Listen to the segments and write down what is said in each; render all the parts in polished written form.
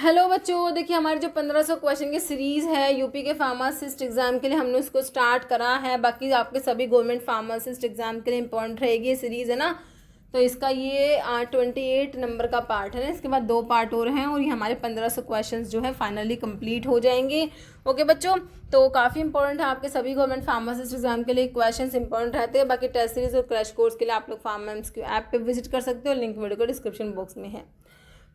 Hello बच्चों, देखिए हमारी जो 1500 क्वेश्चन की सीरीज़ है यूपी के फार्मासिस्ट एग्ज़ाम के लिए हमने उसको स्टार्ट करा है। बाकी आपके सभी गवर्नमेंट फार्मासिस्ट एग्ज़ाम के लिए इंपॉर्टेंट रहेगी ये सीरीज़, है ना। तो इसका ये 28 नंबर का पार्ट है ना। इसके बाद 2 पार्ट और हैं और ये हमारे 1500 क्वेश्चन जो है फाइनली कंप्लीट हो जाएंगे। ओके बच्चों, तो काफ़ी इंपॉर्टेंट है आपके सभी गवर्नमेंट फार्मासिस्ट एग्जाम के लिए क्वेश्चन इंपॉर्टेंट रहते हैं। बाकी टेस्ट सीरीज और क्रैश कोर्स के लिए आप लोग फार्मा एमसीक्यू ऐप पे विजिट कर सकते हो, लिंक वीडियो को डिस्क्रिप्शन बॉक्स में है।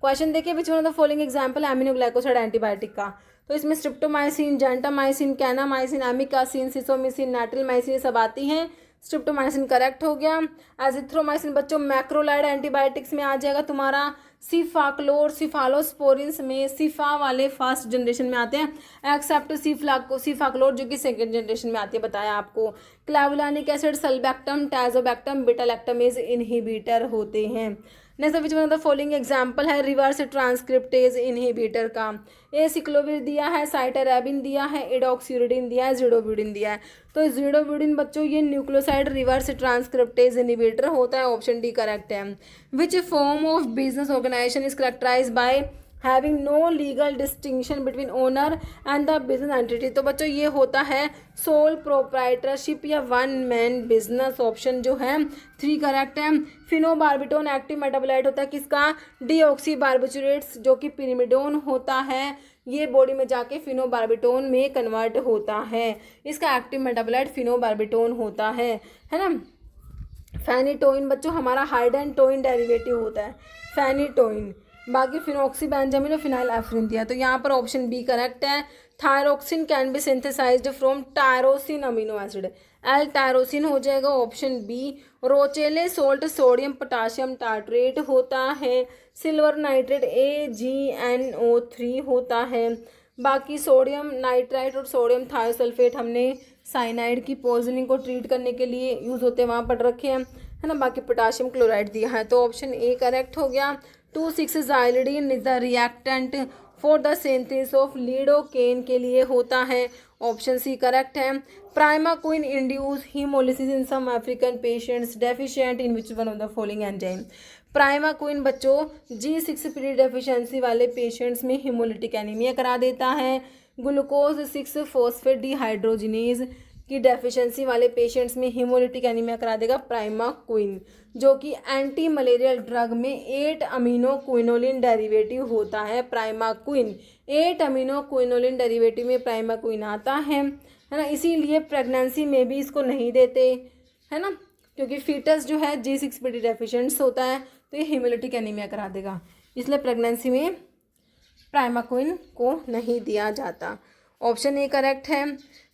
क्वेश्चन देखिए, विच one of the following example aminoglycoside antibiotic का। तो इसमें स्ट्रिप्टोमाइसिन, जेंटामाइसिन, कैनामाइसिन, एमिकासिन, सिसोमिसिन, नाइट्रिलमाइसिन ये सब आती हैं। स्ट्रिप्टोमाइसिन करेक्ट हो गया। एजिथ्रोमाइसिन बच्चों मैक्रोलाइड एंटीबायोटिक्स में आ जाएगा तुम्हारा। सिफाक्लोर सिफालोस्पोरिन्स में सिफा वाले फर्स्ट जनरेशन में आते हैं, एक्सेप्ट सिफाक्लोर जो कि सेकेंड जनरेशन में आती है, बताया आपको। क्लावुलानिक एसिड, सल्बैक्टम, टाजोबैक्टम, बीटा-लैक्टमेज इनहिबिटर होते हैं। Next which one of the following example है रिवर्स ट्रांसक्रिप्टेज इनहिबिटर का। एसिक्लोविर दिया है, साइटरैबिन दिया है, एडॉक्सियूरिडिन दिया है, ज़िडोब्यूडिन दिया है। तो ज़िडोब्यूडिन बच्चों ये न्यूक्लियोसाइड रिवर्स ट्रांसक्रिप्टेज इनहिबिटर होता है, ऑप्शन डी करेक्ट है। Which form of business organisation is characterise by having no legal distinction between owner and the business entity. तो बच्चों ये होता है सोल प्रोप्राइटरशिप या वन मैन बिजनेस, ऑप्शन जो है 3 करेक्ट है। फिनोबार्बिटोन एक्टिव मेटाबोलाइट होता है किसका, डीऑक्सी बार्बिचुरेट्स जो कि पिरिमिडोन होता है, ये बॉडी में जाके फिनोबार्बिटोन में कन्वर्ट होता है। इसका एक्टिव मेटाबोलाइट फिनोबार्बिटोन होता है ना। फेनिटोइन बच्चों हमारा हाइडेंटोइन डेरिवेटिव होता है, फेनिटोइन। बाकी फिनॉक्सीबेंजामिन और फिनाइल एफ्रिन दिया, तो यहाँ पर ऑप्शन बी करेक्ट है। Thyroxine can be synthesised from tyrosine amino acid, L tyrosine हो जाएगा, option B. Rochelle salt sodium potassium tartrate होता है। सिल्वर नाइट्रेट AgNO3 होता है। बाकी सोडियम नाइट्राइट और सोडियम थायोसल्फेट हमने साइनाइड की पॉइजनिंग को ट्रीट करने के लिए यूज़ होते हैं, वहाँ पर रखे हैं, है ना। बाकी पोटाशियम क्लोराइड दिया है, तो ऑप्शन ए करेक्ट हो गया। 2,6-ज़ाइलिडीन is the reactant for the synthesis of lidocaine के लिए होता है, ऑप्शन सी करेक्ट है। Primaquine induce haemolysis in some African patients deficient in which one of the following enzyme. Primaquine बच्चों G6PD डेफिशिएंसी वाले पेशेंट्स में हीमोलिटिक एनीमिया करा देता है। ग्लूकोज 6 फॉस्फेट डिहाइड्रोजिनेज की डेफिशिएंसी वाले पेशेंट्स में हीमोलिटिक एनीमिया करा देगा प्राइमाक्विन, जो कि एंटी मलेरियल ड्रग में 8 अमीनो क्विनोलिन डेरिवेटिव होता है प्राइमाक्विन। 8 अमीनो क्विनोलिन डेरिवेटिव में प्राइमाक्विन आता है ना। इसीलिए प्रेगनेंसी में भी इसको नहीं देते, है ना, क्योंकि फीटस जो है G6PD डेफिशिएंट्स होता है, तो ये हीमोलिटिक एनीमिया करा देगा, इसलिए प्रेगनेंसी में प्राइमाक्विन को नहीं दिया जाता, ऑप्शन ए करेक्ट है।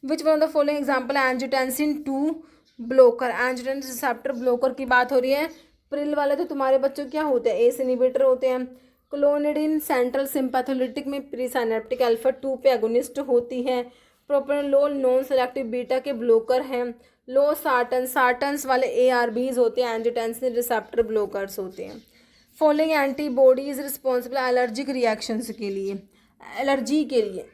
Which one of the following example angiotensin 2 blocker, angiotensin receptor blocker की बात हो रही है। प्रिल वाले तो तुम्हारे बच्चों क्या होते हैं, एस इनहिबिटर होते हैं। क्लोनिडिन सेंट्रल सिंपैथोलिटिक में प्रीसाइनेप्टिक अल्फा 2 पे एगोनिस्ट होती है। प्रोप्रानोलोल नॉन सेलेक्टिव बीटा के ब्लोकर हैं। लो सार्टन्स वाले ARBs होते हैं, एंजियोटेंसिन रिसेप्टर ब्लोकर्स होते हैं। Following antibodies responsible allergic reactions के लिए, एलर्जी के लिए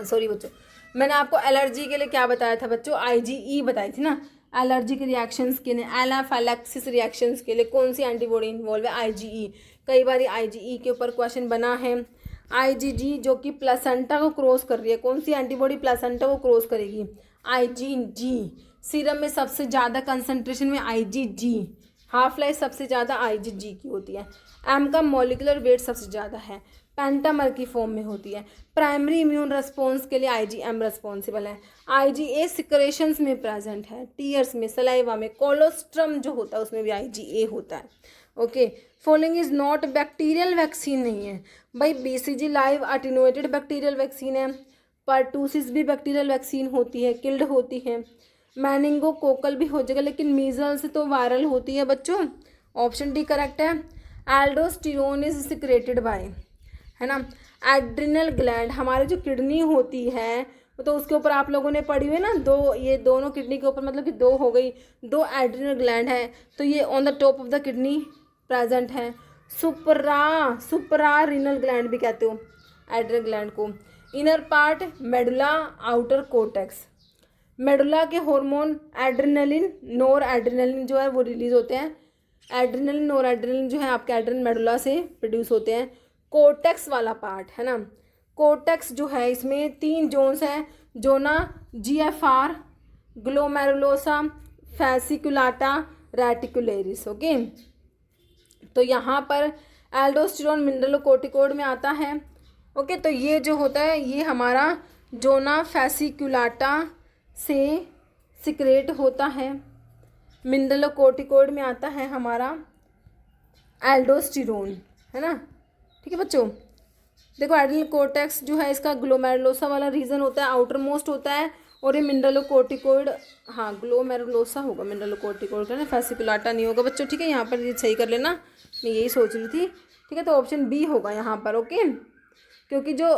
सॉरी बच्चों, मैंने आपको एलर्जी के लिए क्या बताया था बच्चों, IgE बताई थी ना। एलर्जिक रिएक्शंस के लिए, एनाफाइलैक्सिस रिएक्शंस के लिए कौन सी एंटीबॉडी इन्वॉल्व है, IgE। कई बार IgE के ऊपर क्वेश्चन बना है। IgG जो कि प्लासेंटा को क्रॉस कर रही है, कौन सी एंटीबॉडी प्लासेंटा को क्रॉस करेगी, IgG। सीरम में सबसे ज़्यादा कंसंट्रेशन में IgG, हाफ लाइफ सबसे ज़्यादा IgG की होती है। M का मॉलिकुलर वेट सबसे ज़्यादा है, पेंटामर की फॉर्म में होती है। प्राइमरी इम्यून रिस्पॉन्स के लिए IgM रिस्पॉन्सिबल है। IgA सिक्रेशंस में प्रेजेंट है, टीयर्स में, सलाइवा में, कोलोस्ट्रम जो होता है उसमें भी IgA होता है। Okay, following is not bacterial vaccine नहीं है भाई। BCG live attenuated bacterial vaccine है। परटूसिस भी बैक्टीरियल वैक्सीन होती है, किल्ड होती है। मैनिंगो कोकल भी हो जाएगा, लेकिन मीजल्स तो वायरल होती है बच्चों, ऑप्शन डी करेक्ट है। एल्डोस्टेरोन इज सिक्रेटेड बाय, है ना। एड्रिनल ग्लैंड हमारे जो किडनी होती है, तो उसके ऊपर आप लोगों ने पढ़ी हुई ना, दो, ये दोनों किडनी के ऊपर मतलब कि 2 हो गई, 2 एड्रिनल ग्लैंड है, तो ये on the top of the kidney present है। सुपरा रीनल ग्लैंड भी कहते हो एड्रिनल ग्लैंड को। Inner part medulla, outer cortex. Medulla के हार्मोन एड्रेनलिन, नोर एड्रेनलिन जो है वो रिलीज होते हैं। एड्रेनलिन, नोर एड्रेनलिन जो है आपके एड्रेनल मेडुला से प्रोड्यूस होते हैं। कोर्टेक्स वाला पार्ट है ना, कोर्टेक्स जो है इसमें 3 जोन्स हैं, जोना GFR, ग्लोमेरुलोसा, फैसिकुलाटा, रेटिकुलेरिस। ओके, तो यहाँ पर एल्डोस्टेरोन मिनरलोकोर्टिकोइड में आता है। ओके, तो ये जो होता है ये हमारा जोना फैसिकुलाटा से सिक्रेट होता है, मिनरलोकोर्टिकोइड में आता है हमारा एल्डोस्टेरोन, है ना। ठीक है बच्चों, देखो एड्रिनल कोर्टेक्स जो है इसका ग्लोमेरुलोसा वाला रीजन होता है, आउटर मोस्ट होता है, और ये मिनरलोकोर्टिकोइड, हाँ ग्लोमेरुलोसा होगा मिनरलोकोर्टिकोइड का ना, फैसिकुलाटा नहीं होगा बच्चों। ठीक है, यहाँ पर ये सही कर लेना, मैं यही सोच रही थी। ठीक है, तो ऑप्शन बी होगा यहाँ पर। ओके, क्योंकि जो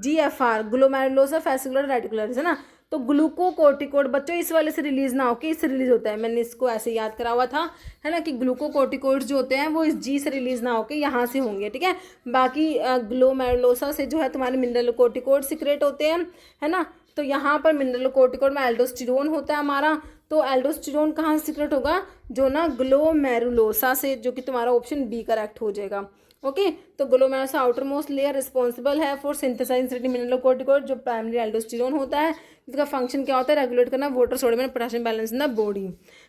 GFR ग्लोमेरुलोसा फैसिकुलर रेटिकुलरिस है ना, तो ग्लूकोकोर्टिकोइड बच्चों इस वाले से रिलीज ना होके इससे रिलीज होता है, मैंने इसको ऐसे याद करा हुआ था, है ना, कि ग्लूकोकोर्टिकोइड्स जो होते हैं वो इस G से रिलीज ना होके यहाँ से होंगे। ठीक है, बाकी ग्लोमेरुलोसा से जो है तुम्हारे मिनरलोकोर्टिकोइड सिक्रेट होते हैं, है ना। तो यहाँ पर मिनरलोकोर्टिकोइड में एल्डोस्टेरोन होता है हमारा, तो एल्डोस्टेरोन कहाँ से सिक्रेट होगा, जो ना ग्लोमेरुलोसा से, जो कि तुम्हारा ऑप्शन बी करेक्ट हो जाएगा। ओके, तो glomerulosa outer most layer responsible है फॉर सिंथेसाइजिंग मिनरलोकोर्टिकोइड, जो प्राइमरी एल्डोस्टेरोन होता है, जिसका फंक्शन क्या होता है, रेगुलेट करना water sodium and potassium balance in the body,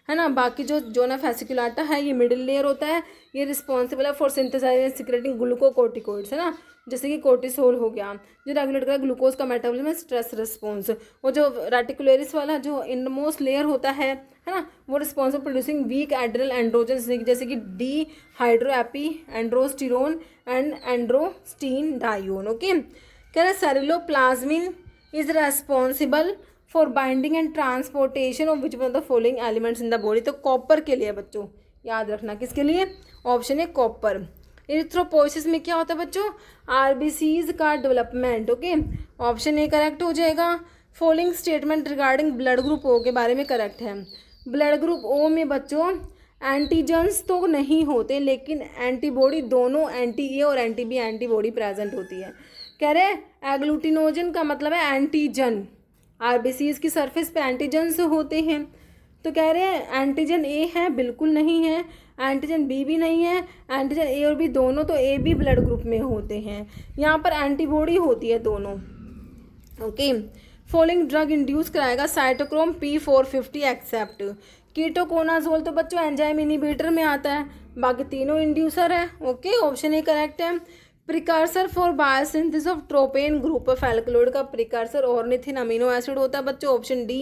है ना। बाकी जो जोना फैसिकुलाटा है ये मिडिल लेयर होता है, ये रिस्पॉन्सिबल है फॉर सिंथेसाइजिंग सिक्रेटिंग ग्लूकोकोर्टिकोइड्स, है ना, जैसे कि कोर्टिसोल हो गया, जो रेगुलेट करेगा ग्लूकोज का मेटाबॉलिज्म, स्ट्रेस रिस्पॉन्स। और जो रेटिकुलरिस वाला जो इनमोस्ट लेयर होता है ना, वो responsible producing weak adrenal androgen, जैसे कि dehydroepiandrosterone and androstenedione. Okay, कह रहे ceruloplasmin is responsible for binding and transportation of which one of the following elements in the body. तो कॉपर के लिए बच्चों याद रखना, किसके लिए, ऑप्शन है कॉपर। इरिथ्रोपोइसिस में क्या होता है बच्चों, RBCs का development. Okay, option A correct हो जाएगा। Following statement regarding blood group O के बारे में करेक्ट है। ब्लड ग्रुप ओ में बच्चों एंटीजन्स तो नहीं होते, लेकिन एंटीबॉडी दोनों एंटी ए और एंटी बी एंटीबॉडी प्रेजेंट होती है। कह रहे एग्लूटिनोजन का मतलब है एंटीजन, RBCs की सरफेस पे एंटीजन्स होते हैं, तो कह रहे हैं एंटीजन ए है, बिल्कुल नहीं है, एंटीजन बी भी नहीं है, एंटीजन ए और बी दोनों तो ए बी ब्लड ग्रुप में होते हैं, यहाँ पर एंटीबॉडी होती है दोनों। ओके, फॉलोइंग ड्रग इंड्यूस कराएगा साइटोक्रोम P450 एक्सेप्ट। कीटोकोनाजोल तो बच्चों एंजाइम इनिबिटर में आता है, बाकी तीनों इंड्यूसर है। ओके, ऑप्शन ए करेक्ट है। Precursor for biosynthesis of tropane group of alkaloid का प्रिकर्सर ऑर्निथिन अमीनो एसिड होता है बच्चों, option D.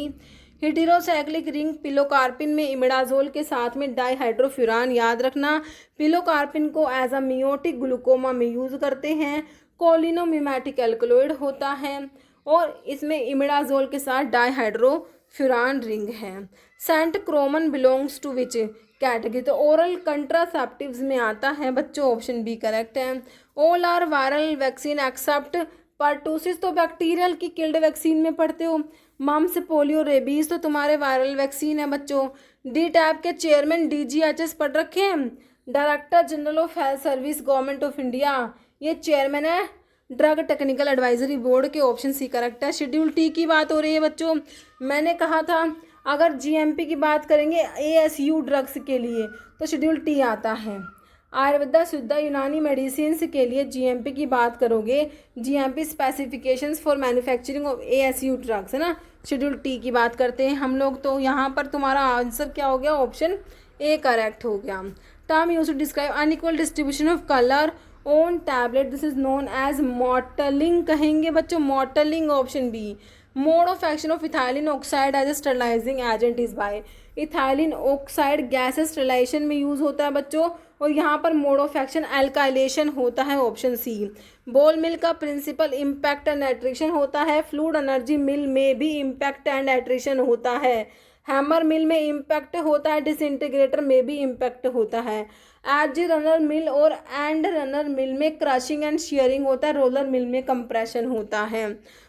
Heterocyclic ring pilocarpine में इमिडाजोल के साथ में डाइहाइड्रोफ्यूरान, याद रखना पिलोकार्पिन को एज अ मियोटिक ग्लूकोमा में यूज करते हैं, कोलिनोमिमेटिक एल्कलॉइड होता है, और इसमें इमिडाजोल के साथ डाइहाइड्रोफ्यूरान रिंग है। Centchroman belongs to which category, तो ओरल कंट्रासेप्टिव्स में आता है बच्चों, ऑप्शन बी करेक्ट है। All are viral vaccine except pertussis, तो बैक्टीरियल की किल्ड वैक्सीन में पढ़ते हो। मम्स, पोलियो, रेबीज तो तुम्हारे वायरल वैक्सीन है बच्चों। डी टैप के चेयरमैन DGHS पढ़ रखे हैं, director general of health service government of India, ये चेयरमैन है ड्रग टेक्निकल एडवाइजरी बोर्ड के, ऑप्शन सी करेक्ट है। शेड्यूल टी की बात हो रही है बच्चों, मैंने कहा था अगर GMP की बात करेंगे ASU ड्रग्स के लिए तो शेड्यूल टी आता है। आयुर्वेदा, सिद्धा, यूनानी मेडिसिन के लिए GMP की बात करोगे, GMP specifications for manufacturing of ASU drugs, है ना, शेड्यूल टी की बात करते हैं हम लोग। तो यहाँ पर तुम्हारा आंसर क्या हो गया, ऑप्शन ए करेक्ट हो गया। Term use to describe unequal distribution of colour on tablet, this is known as mottling कहेंगे बच्चों, mottling, option B. Mode of action of ethylene oxide as a sterilising agent is by, ethylene oxide gas sterilisation में use होता है बच्चों, और यहाँ पर mode of action alkylation होता है, ऑप्शन सी। बॉल मिल का प्रिंसिपल इम्पैक्ट एंड एट्रिशन होता है, फ्लूइड एनर्जी मिल में भी इम्पैक्ट एंड एट्रिशन होता है, हैमर मिल में इम्पैक्ट होता है, डिसइंटीग्रेटर में भी इम्पैक्ट होता है, एज रनर मिल और एंड रनर मिल में क्रशिंग एंड शेयरिंग होता है, रोलर मिल में कंप्रेशन होता है।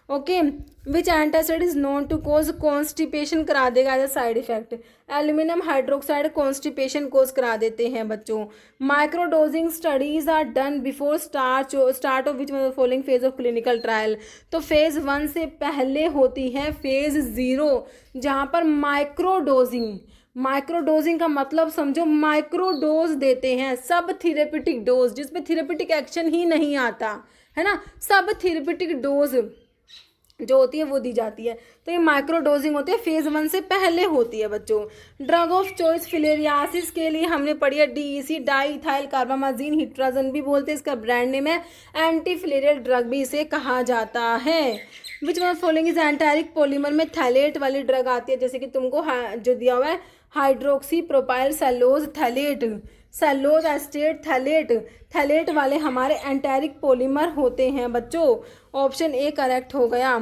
Okay, which antacid is known to cause constipation करा देगा as a side effect, aluminium hydroxide constipation cause करा देते हैं बच्चों। Microdosing studies are done before start of which one of the following phase of clinical trial, तो phase 1 से पहले होती है फेज 0, जहाँ पर माइक्रोडोजिंग माइक्रो डोजिंग का मतलब समझो, माइक्रो डोज देते हैं, सब थेरेपेटिक डोज जिसमें थेरेपेटिक एक्शन ही नहीं आता है ना, सब थेरेपेटिक डोज जो होती है वो दी जाती है। तो ये माइक्रो डोजिंग होती है, फेज 1 से पहले होती है बच्चों। ड्रग ऑफ चॉइस फिलेरियासिस के लिए हमने पढ़ी है DEC, डाईइथाइल कार्बामाजिन हिट्राजन भी बोलते हैं, इसका ब्रांड नेम है। एंटी फिलेरियल ड्रग भी इसे कहा जाता है। Which one following is enteric polymer में थैलेट वाली ड्रग आती है, जैसे कि तुमको जो दिया हुआ है hydroxy propyl cellulose phthalate, cellulose acetate phthalate, phthalate वाले हमारे एंटेरिक पॉलीमर होते हैं बच्चों। ऑप्शन ए करेक्ट हो गया।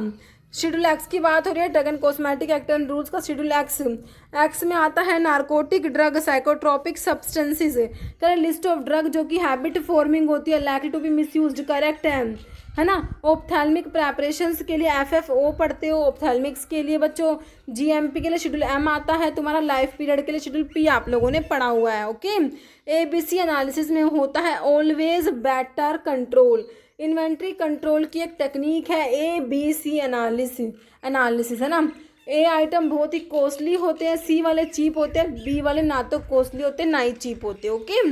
शेड्यूल एक्स की बात हो रही है, drug and cosmetic act and rules का शेड्यूल एक्स में आता है narcotic drug, psychotropic substances, correct. List of drug जो कि हैबिट फॉर्मिंग होती है, likely to be misused, correct है ना। ऑप्थेल्मिक प्रेपरेशंस के लिए FFO पढ़ते हो, ऑप्थेल्मिक्स के लिए बच्चों GMP के लिए शेड्यूल M आता है तुम्हारा, लाइफ पीरियड के लिए शेड्यूल P आप लोगों ने पढ़ा हुआ है। ओके, ABC एनालिसिस में होता है always better control, inventory control की एक टेक्निक है ABC एनालिसिस है ना। A आइटम बहुत ही कॉस्टली होते हैं, C वाले चीप होते हैं, B वाले ना तो कॉस्टली होते ना ही चीप होते। Okay,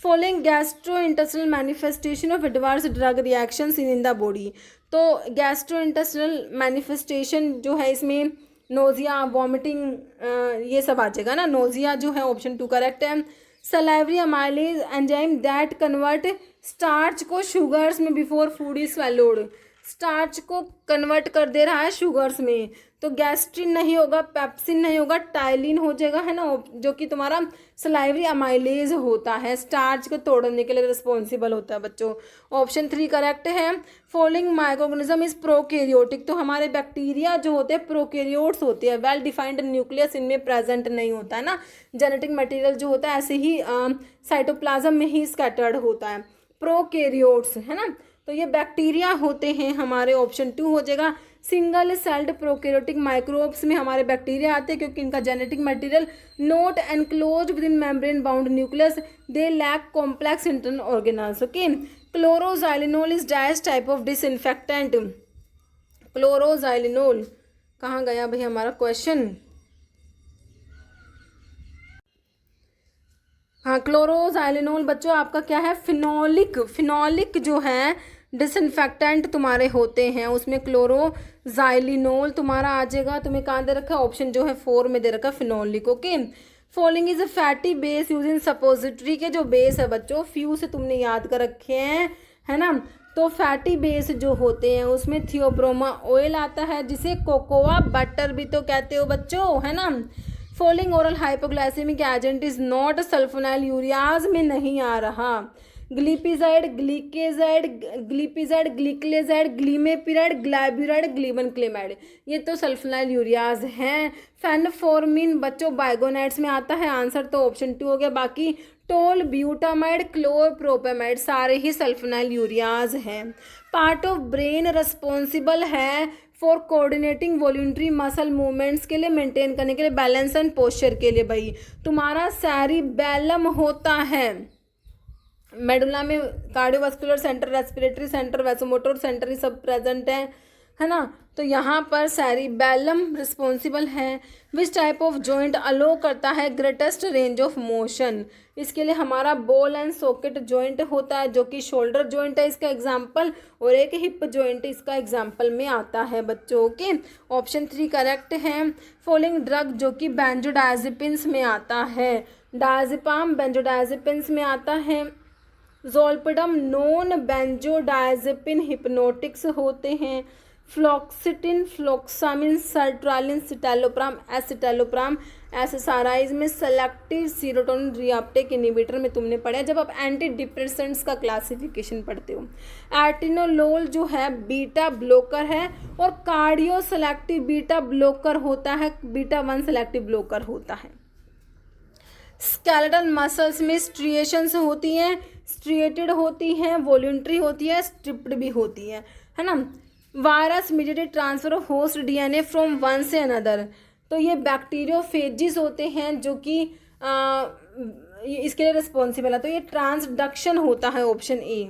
following gastrointestinal manifestation of adverse drug reactions in the body. तो गैस्ट्रोइंटेस्टिनल मैनिफेस्टेशन जो है इसमें नोजिया, वॉमिटिंग ये सब आ जाएगा ना। नोजिया जो है ऑप्शन 2 करेक्ट है। Salivary amylase enzyme that convert starch को शुगर्स में before food is swallowed, starch को कन्वर्ट कर दे रहा है शुगर्स में, तो गैस्ट्रिन नहीं होगा, पेप्सिन नहीं होगा, टाइलिन हो जाएगा है ना, जो कि तुम्हारा सलाइवरी अमाइलेज होता है, स्टार्च को तोड़ने के लिए रिस्पॉन्सिबल होता है बच्चों। ऑप्शन 3 करेक्ट है। फॉलोइंग माइक्रोऑर्गेनिज्म इज प्रोकैरियोटिक, तो हमारे बैक्टीरिया जो होते हैं प्रोकैरियोट्स होते हैं, वेल डिफाइंड न्यूक्लियस इनमें प्रेजेंट नहीं होता है ना, जेनेटिक मटेरियल जो होता है ऐसे ही साइटोप्लाज्म में ही स्कैटर्ड होता है, प्रोकैरियोट्स है ना। तो ये बैक्टीरिया होते हैं हमारे, ऑप्शन 2 हो जाएगा। सिंगल सेल्ड प्रोकैरियोटिक माइक्रोब्स में हमारे बैक्टीरिया आते हैं, क्योंकि इनका genetic material not enclosed within membrane bound nucleus, they lack complex internal organelles. Okay, chloroxylenol is dice type of disinfectant, chloroxylenol कहाँ गया भाई हमारा क्वेश्चन, हाँ क्लोरोजाइलिनोल बच्चों आपका क्या है, फिनोलिक जो है डिसइंफेक्टेंट तुम्हारे होते हैं, उसमें क्लोरोजाइलिनोल तुम्हारा आ जाएगा। तुम्हें कहाँ दे रखा है, ऑप्शन जो है 4 में दे रखा है phenolic. Okay, following is a fatty base use in suppository के जो बेस है बच्चों, फ्यू से तुमने याद कर रखे हैं है ना। तो फैटी बेस जो होते हैं उसमें थियोब्रोमा ऑयल आता है, जिसे कोकोआ बटर भी तो कहते हो बच्चों है ना। Following oral hypoglycaemic agent is not sulphonylureas में नहीं आ रहा, ग्लिपिजाइड, ग्लिक्लेजाइड, ग्लीमेपिराइड, ग्लाइब्यूराइड, ग्लीबनक्लेमाइड, ये तो सल्फोनाइल यूरियाज हैं। फेनफोर्मिन बच्चों बाइगोनाइड्स में आता है, आंसर तो ऑप्शन 2 हो गया। बाकी टोल ब्यूटामाइड, क्लोरप्रोपेमाइड सारे ही सल्फोनाइल यूरियाज हैं। पार्ट ऑफ ब्रेन रिस्पॉन्सिबल है for coordinating voluntary muscle movements के लिए, मेंटेन करने के लिए, बैलेंस एंड पोस्चर के लिए भाई तुम्हारा सेरिबेलम होता है। मेडुला में cardiovascular centre, respiratory centre, vasomotor centre ये सब प्रेजेंट है ना। तो यहाँ पर सेरिबेलम रिस्पॉन्सिबल है। विच टाइप ऑफ जॉइंट अलो करता है ग्रेटेस्ट रेंज ऑफ मोशन, इसके लिए हमारा बॉल एंड सॉकेट जॉइंट होता है, जो कि शोल्डर जॉइंट है इसका एग्जाम्पल, और एक हिप जॉइंट इसका एग्जाम्पल में आता है बच्चों के। ऑप्शन 3 करेक्ट है। फॉलोइंग ड्रग जो कि बेंजोडायजेपिन्स में आता है, डायजेपाम बेंजोडायजेपिन्स में आता है, जोल्पिडम नॉन बेंजोडायजेपिन हिप्नोटिक्स होते हैं, फ्लॉक्सिटिन, फ्लॉक्सामिन, सर्ट्रालिन, सिटालोप्राम, एसिटालोप्राम, एसेसाराइज में सेलेक्टिव सीरोटोनिन रीअपटेक इनहिबिटर में तुमने पढ़ा जब आप एंटी डिप्रेसेंट्स का क्लासिफिकेशन पढ़ते हो। एटिनोलोल जो है बीटा ब्लॉकर है, और कार्डियो सेलेक्टिव बीटा ब्लॉकर होता है, बीटा 1 सेलेक्टिव ब्लॉकर होता है। स्केलेटल मसल्स में स्ट्रिएशंस होती हैं, स्ट्रिएटेड होती हैं, वॉल्यूंट्री होती है, स्ट्रिप्ड भी होती है ना। Virus mediated transfer of host DNA from one से अनदर, तो ये बैक्टीरियोफेजिस होते हैं जो कि इसके लिए रिस्पॉन्सिबल है, तो ये ट्रांसडक्शन होता है, ऑप्शन ए।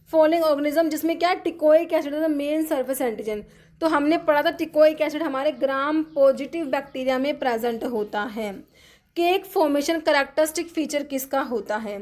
फॉलोइंग ऑर्गेनिज्म जिसमें क्या टिकोइक एसिड है मेन सरफेस एंटीजन, तो हमने पढ़ा था टिकोइक एसिड हमारे ग्राम पॉजिटिव बैक्टीरिया में प्रेजेंट होता है। केक फॉर्मेशन कैरेक्टरिस्टिक फीचर किसका होता है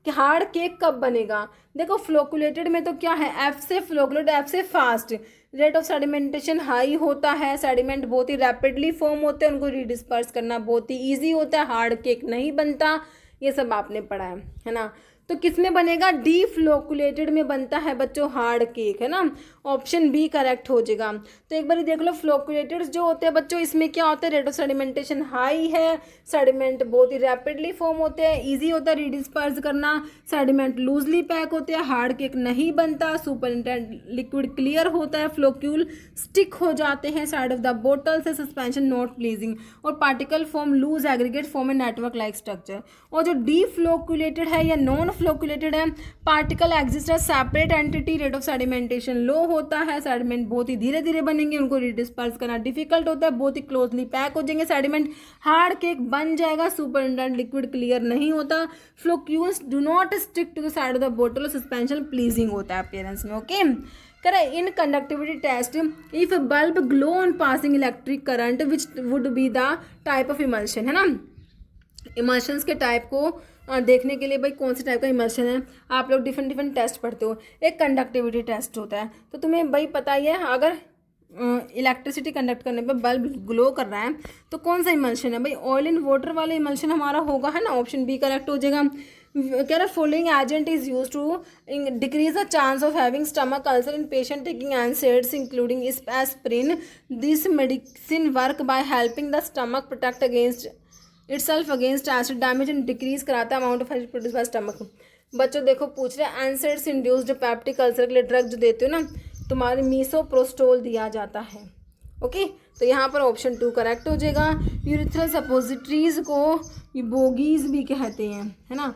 कि हार्ड केक कब बनेगा। देखो फ्लोकुलेटेड में तो क्या है, एफ से फ्लोकुलेट, एफ से fast, rate of sedimentation high होता है, सेडिमेंट बहुत ही रैपिडली फॉर्म होते हैं, उनको रिडिस्पर्स करना बहुत ही ईजी होता है, हार्ड केक नहीं बनता, ये सब आपने पढ़ा है ना। तो किस में बनेगा, डी फ्लोकुलेटेड में बनता है बच्चों हार्ड केक, है ना। ऑप्शन बी करेक्ट हो जाएगा। तो एक बार देख लो फ्लोकुलेटेड जो होते हैं बच्चों, इसमें क्या होता है, रेट ऑफ सेडिमेंटेशन हाई है, सेडिमेंट बहुत ही रैपिडली फॉर्म होते हैं, इजी होता है रिडिस्पर्स करना, सेडिमेंट लूजली पैक होते हैं, हार्ड केक नहीं बनता, सुपरिटेंडेंट लिक्विड क्लियर होता है, फ्लोक्यूल स्टिक हो जाते हैं साइड ऑफ द बोतल से, सस्पेंशन नॉट प्लीजिंग, और particle form loose aggregate form a network like structure. और जो डी फ्लोकुलेटेड है या नॉन फ्लोकुलेटेड है, पार्टिकल एग्जिस्ट है separate entity, rate of sedimentation low होता है, सेडिमेंट बहुत ही धीरे धीरे बनेंगे, उनको रिडिस्पर्स करना डिफिकल्ट होता है, बहुत ही क्लोजली पैक हो जाएंगे सेडिमेंट, हार्ड केक बन जाएगा, सुपरिटेंडेंट लिक्विड क्लियर नहीं होता, floccules do not stick to the side of the बोतल, सस्पेंशन प्लीजिंग होता है अपीयरेंस में। ओके करें in conductivity test, if bulb glow on passing electric current which would be the type of emulsion, है ना। Emulsions के type को देखने के लिए भाई कौन से टाइप का इमल्शन है, आप लोग डिफरेंट डिफरेंट टेस्ट पढ़ते हो। एक कंडक्टिविटी टेस्ट होता है, तो तुम्हें भाई पता ही है, अगर इलेक्ट्रिसिटी कंडक्ट करने पे बल्ब ग्लो कर रहा है तो कौन सा इमल्शन है भाई, ऑयल इन वाटर वाला इमल्शन हमारा होगा, है ना। ऑप्शन बी करेक्ट हो जाएगा। कह रहा following agent is use to decrease the chance of having stomach ulcer in patient taking NSAIDs including aspirin, this medicine work by helping the stomach protect against itself against acid damage and decrease कराता है amount of acid produce by stomach. बच्चों देखो पूछ रहे हैं NSAIDs induced peptic ulcer के लिए drug जो देते हो ना, तुम्हारे मीसोप्रोस्टोल दिया जाता है। ओके तो यहाँ पर ऑप्शन 2 करेक्ट हो जाएगा। यूरिथ्रल सपोजिटरीज को बोगीज भी कहते हैं, है ना।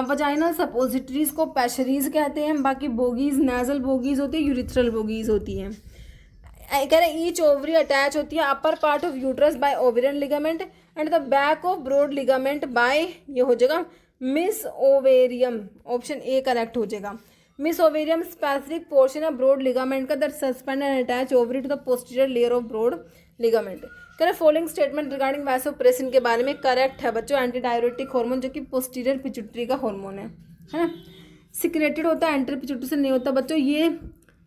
वजाइनल सपोजिटरीज को पैशरीज कहते हैं, बाकी बोगीज नेजल बोगीज होती है, यूरिथ्रल बोगीज होती हैं। कह रहे ईच ओवरी अटैच होती है upper part of uterus by ovarian ligament and the back of broad ligament by, ये हो जाएगा mesovarium, option A correct हो जाएगा। Mesovarium specific portion of broad ligament का that suspend and attach ovary to the posterior layer of broad ligament. कह रहे following statement regarding vasopressin के बारे में करेक्ट है बच्चों, एंटी डायरेटिक हार्मोन जो कि पोस्टीरियर पिट्यूटरी का हार्मोन है ना। सिक्रेटेड होता है, एंटर पिट्यूटरी से नहीं होता बच्चों, ये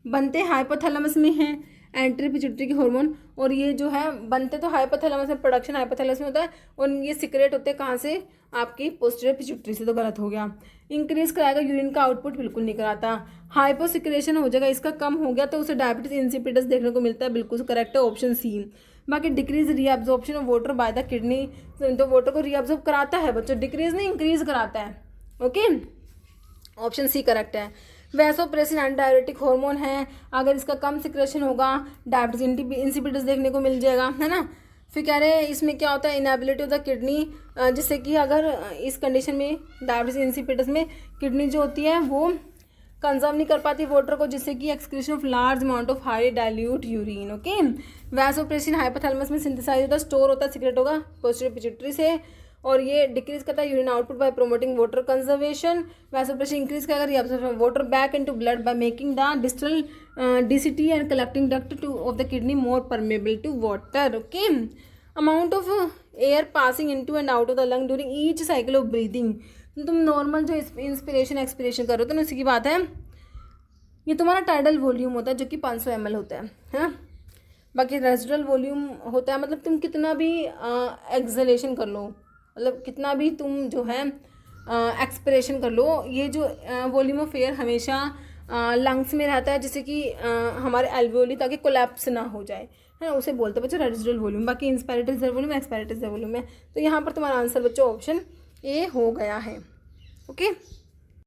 बनते हाइपोथैलेमस में हैं एंट्री पिट्यूटरी के हार्मोन, और ये जो है बनते तो हाइपोथैलेमस में, प्रोडक्शन हाइपोथैलेमस में होता है, और ये सिक्रेट होते हैं कहाँ से, आपकी पोस्टीरियर पिट्यूटरी से, तो गलत हो गया। इंक्रीज कराएगा यूरिन का आउटपुट, बिल्कुल नहीं कराता। हाइपोसिक्रेशन हो जाएगा, इसका कम हो गया तो उसे डायबिटीज इंसिपिडस देखने को मिलता है, बिल्कुल करेक्ट है ऑप्शन सी। बाकी decrease reabsorption of water by the kidney, तो वाटर को रीअब्जॉर्ब कराता है बच्चों, डिक्रीज नहीं इंक्रीज कराता है। ओके ऑप्शन सी करेक्ट है। वैसोप्रेसिन एंटी डायरेटिक हार्मोन है, अगर इसका कम सिक्रेशन होगा डायबिटीज इंसिपिडस देखने को मिल जाएगा, है ना। फिर कह रहे हैं इसमें क्या होता है, इनएबिलिटी ऑफ द किडनी, जिससे कि अगर इस कंडीशन में डायबिटीज इंसिपिडस में किडनी जो होती है वो कंजर्व नहीं कर पाती वाटर को, जिससे कि excretion of large amount of high dilute urine. Okay vasopressin hypothalamus में सिंथेसाइज होता है, स्टोर होता है, सिक्रेट होगा पोस्टीरियर पिट्यूटरी से, और ये डिक्रीज करता है urine output by promoting water conservation. Vasopressin increase करेगा reabsorption water back into blood by making the distal DCT and collecting duct to of the kidney more permeable to water. Okay amount of air passing into and out of the lung during each cycle of breathing, तुम normal जो inspiration expiration कर रहे हो तो उसी की बात है, ये तुम्हारा टाइडल वॉल्यूम होता है जो कि 500 ml होता है। बाकी रेजिडुअल वॉल्यूम होता है, मतलब तुम कितना भी एक्सलेशन कर लो, मतलब कितना भी तुम जो है एक्सपिरेशन कर लो, ये जो वॉल्यूम ऑफ एयर हमेशा लंग्स में रहता है, जिससे कि हमारे एल्वियोली ताकि कोलैप्स ना हो जाए, है ना, उसे बोलते हैं बच्चों रेजिडुअल वॉल्यूम। बाकी inspiratory reserve volume expiratory reserve volume है। तो यहाँ पर तुम्हारा आंसर बच्चों ऑप्शन ए हो गया है। ओके